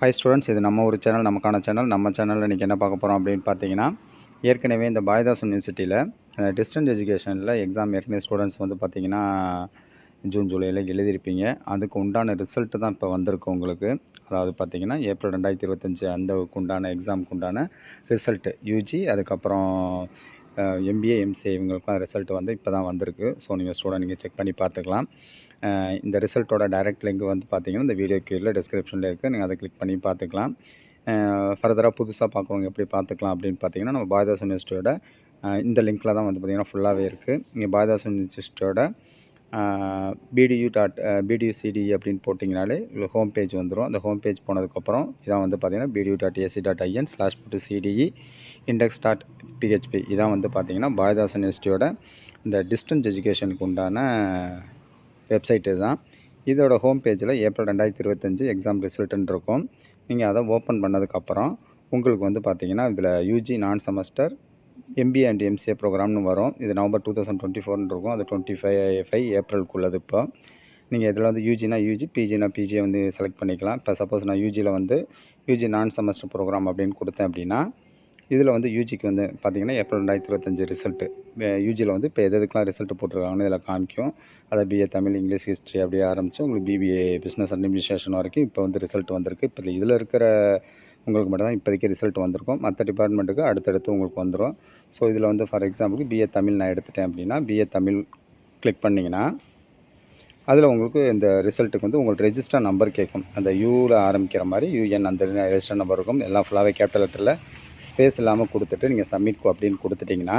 Hi students, இது நம்ம ஒரு சேனல், நமக்கான சேனல். நம்ம சேனலில் இன்றைக்கி என்ன பார்க்க போகிறோம் அப்படின்னு பார்த்தீங்கன்னா, ஏற்கனவே இந்த பாரதிதாசன் யூனிவர்சிட்டியில் டிஸ்டன்ஸ் எஜுகேஷனில் எக்ஸாம் ஏற்கனவே ஸ்டூடெண்ட்ஸ் வந்து பார்த்திங்கன்னா ஜூன் ஜூலையில் எழுதியிருப்பீங்க. அதுக்கு உண்டான ரிசல்ட்டு தான் இப்போ வந்திருக்கு உங்களுக்கு. அதாவது பார்த்திங்கன்னா ஏப்ரல் 2025 அந்தக்கு உண்டான எக்ஸாமுக்கு உண்டான ரிசல்ட்டு யூஜி, அதுக்கப்புறம் எம்பிஏ எம்சிஏ இவங்களுக்குலாம் ரிசல்ட் வந்து இப்போ தான் வந்திருக்கு. ஸோ நீங்கள் ஸ்டூடெண்ட் நீங்கள் செக் பண்ணி பார்த்துக்கலாம். இந்த ரிசல்ட்டோட டைரக்ட் லிங்க் வந்து பார்த்திங்கன்னா இந்த வீடியோ கீழே டிஸ்கிரிப்ஷனில் இருக்குது. நீங்கள் அதை கிளிக் பண்ணி பார்த்துக்கலாம். ஃபர்தராக புதுசாக பார்க்குறவங்க எப்படி பார்த்துக்கலாம் அப்படின்னு பார்த்தீங்கன்னா, நம்ம பாரதிதாசன் யூனிவர்சிட்டியோட இந்த லிங்க்கில் தான் வந்து பார்த்திங்கன்னா ஃபுல்லாகவே இருக்குது. இங்கே பாரதிதாசன் யூனிவர்சிட்டியோட BDU/BDU/CDE அப்படின்னு போட்டிங்கனாலே ஹோம் பேஜ் வந்துடும். அந்த ஹோம் பேஜ் போனதுக்கப்புறம் இதான் வந்து பார்த்திங்கன்னா BDU.ac.in/CDE index.php இதான் வந்து பார்த்திங்கன்னா பாரதிதாசன் யூனிவர்சிட்டியோட இந்த டிஸ்டன்ஸ் எஜுகேஷனுக்கு உண்டான வெப்சைட் இதுதான். இதோட ஹோம் பேஜில் ஏப்ரல் 2025 எக்ஸாம் ரிசல்ட்டுன்னு இருக்கும். நீங்கள் அதை ஓப்பன் பண்ணதுக்கப்புறம் உங்களுக்கு வந்து பார்த்திங்கன்னா இதில் யூஜி நான் செமஸ்டர் எம்பிஏ அண்ட் எம்சிஏ ப்ரோக்ராம்னு வரும். இது நவம்பர் 2024 இருக்கும். அது 25 ஏப்ரலுக்குள்ளது. இப்போ நீங்கள் இதில் வந்து யூஜினா யூஜி, பிஜினா பிஜியை வந்து செலக்ட் பண்ணிக்கலாம். இப்போ சப்போஸ் நான் யூஜியில் வந்து யூஜி நான் செமஸ்டர் ப்ரோக்ராம் அப்படின்னு கொடுத்தேன் அப்படின்னா, இதில் வந்து யூஜிக்கு வந்து பார்த்திங்கன்னா ஏப்ரல் 2025 ரிசல்ட்டு. யூஜியில் வந்து இப்போ எதுக்கெலாம் ரிசல்ட்டு போட்டிருக்காங்கன்னு இதில் காமிக்கும். அதை பிஏ தமிழ், இங்கிலீஷ், ஹிஸ்ட்ரி அப்படியே ஆரம்பித்து உங்களுக்கு பிபிஏ பிஸ்னஸ் அட்மினிஸ்ட்ரேஷன் வரைக்கும் இப்போ வந்து ரிசல்ட் வந்திருக்கு. இப்போ இதில் இருக்கிற உங்களுக்கு மட்டும் தான் இப்போதைக்கு ரிசல்ட் வந்திருக்கும். மற்ற டிபார்ட்மெண்ட்டுக்கு அடுத்தடுத்து உங்களுக்கு வந்துடும். ஸோ இதில் வந்து ஃபார் எக்ஸாம்பிளுக்கு பிஏ தமிழ் நான் எடுத்துட்டேன் அப்படின்னா, பிஏ தமிழ் கிளிக் பண்ணிங்கன்னா அதில் உங்களுக்கு இந்த ரிசல்ட்டுக்கு வந்து உங்களுக்கு ரெஜிஸ்டர் நம்பர் கேட்கும். அந்த யூவில் ஆரம்பிக்கிற மாதிரி யூஎன் அந்த ரெஜிஸ்டர் நம்பர் இருக்கும். எல்லாம் ஃபுல்லாகவே கேபிட்டல் லெட்டரில் ஸ்பேஸ் இல்லாமல் கொடுத்துட்டு நீங்கள் சப்மிட் அப்படின்னு கொடுத்துட்டிங்கன்னா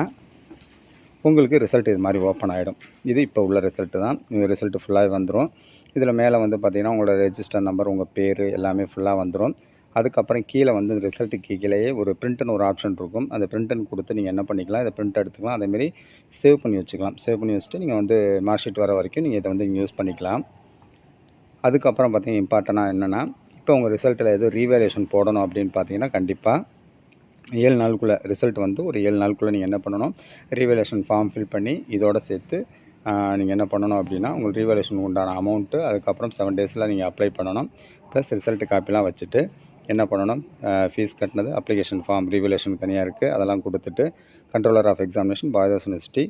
உங்களுக்கு ரிசல்ட் இது மாதிரி ஓப்பன் ஆகிடும். இது இப்போ உள்ள ரிசல்ட்டு தான். ரிசல்ட்டு ஃபுல்லாகவே வந்துடும். இதில் மேலே வந்து பார்த்திங்கன்னா உங்களோட ரெஜிஸ்டர் நம்பர், உங்கள் பேர் எல்லாமே ஃபுல்லாக வந்துடும். அதுக்கப்புறம் கீழே வந்து ரிசல்ட்டுக்கு கீழேயே ஒரு பிரிண்ட்டுன்னு ஒரு ஆப்ஷன் இருக்கும். அந்த பிரிண்ட்டுன்னு கொடுத்து நீங்கள் என்ன பண்ணிக்கலாம், இதை பிரிண்ட் எடுத்துக்கலாம். அதேமாரி சேவ் பண்ணி வச்சுக்கலாம். சேவ் பண்ணி வச்சுட்டு நீங்கள் வந்து மார்க் ஷீட் வர வரைக்கும் நீங்கள் இதை வந்து யூஸ் பண்ணிக்கலாம். அதுக்கப்புறம் பார்த்திங்கன்னா இம்பார்ட்டனாக என்னென்னா, இப்போ உங்கள் ரிசல்ட்டில் எதுவும் ரீவேல்யூஷன் போடணும் அப்படின்னு பார்த்தீங்கன்னா கண்டிப்பாக 7 நாளுக்குள்ளே ரிசல்ட் வந்து ஒரு 7 நாளுக்குள்ளே நீங்கள் என்ன பண்ணணும், ரீவேல்யூஷன் ஃபார்ம் ஃபில் பண்ணி இதோடு சேர்த்து நீங்கள் என்ன பண்ணணும் அப்படின்னா உங்களுக்கு ரீவேல்யூஷன் உண்டான அமௌண்ட்டு அதுக்கப்புறம் 7 டேஸில் நீங்கள் அப்ளை பண்ணணும். ப்ளஸ் ரிசல்ட் காப்பிலாம் வச்சுட்டு என்ன பண்ணணும், ஃபீஸ் கட்டினது, அப்ளிகேஷன் ஃபார்ம் ரீவேல்யூஷன் தனியாக இருக்குது, அதெல்லாம் கொடுத்துட்டு controller of examination Bharathidasan university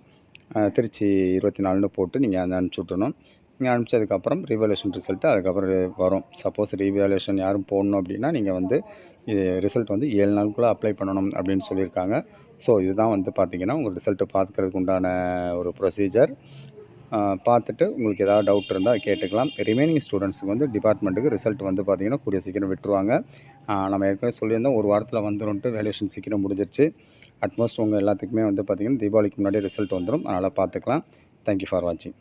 Tiruchi 24ன்னு போட்டு நீங்கள் அதை அனுப்பிச்சி விட்டணும். நீங்கள் அனுப்பிச்சதுக்கப்புறம் ரீவேல்யூஷன் ரிசல்ட்டு அதுக்கப்புறம் வரும். சப்போஸ் ரீவேல்யூஷன் யாரும் போடணும் அப்படின்னா நீங்கள் வந்து இது ரிசல்ட் வந்து 7 நாளுக்குள்ளே அப்ளை பண்ணணும் அப்படின்னு சொல்லியிருக்காங்க. ஸோ இதுதான் வந்து பார்த்திங்கன்னா உங்கள் ரிசல்ட்டு பார்த்துக்கிறதுக்கு உண்டான ஒரு ப்ரொசீஜர். பார்த்துட்டு உங்களுக்கு ஏதாவது டவுட் இருந்தால் அதை கேட்டுக்கலாம். ரிமைனிங் ஸ்டூடெண்ட்ஸுக்கு வந்து டிபார்ட்மெண்ட்டுக்கு ரிசல்ட் வந்து பார்த்திங்கன்னா கூடிய சீக்கிரம் விட்டுருவாங்க. நம்ம ஏற்கனவே சொல்லியிருந்தோம் ஒரு வாரத்தில் வந்துடும்ட்டு. வேல்யூஷன் சீக்கிரம் முடிஞ்சிருச்சு. அட்மோஸ்ட் உங்கள் எல்லாத்துக்குமே வந்து பார்த்திங்கன்னா தீபாவளிக்கு முன்னாடி ரிசல்ட் வந்துடும். அதனால் பார்த்துக்கலாம். தேங்க்யூ ஃபார் வாட்சிங்.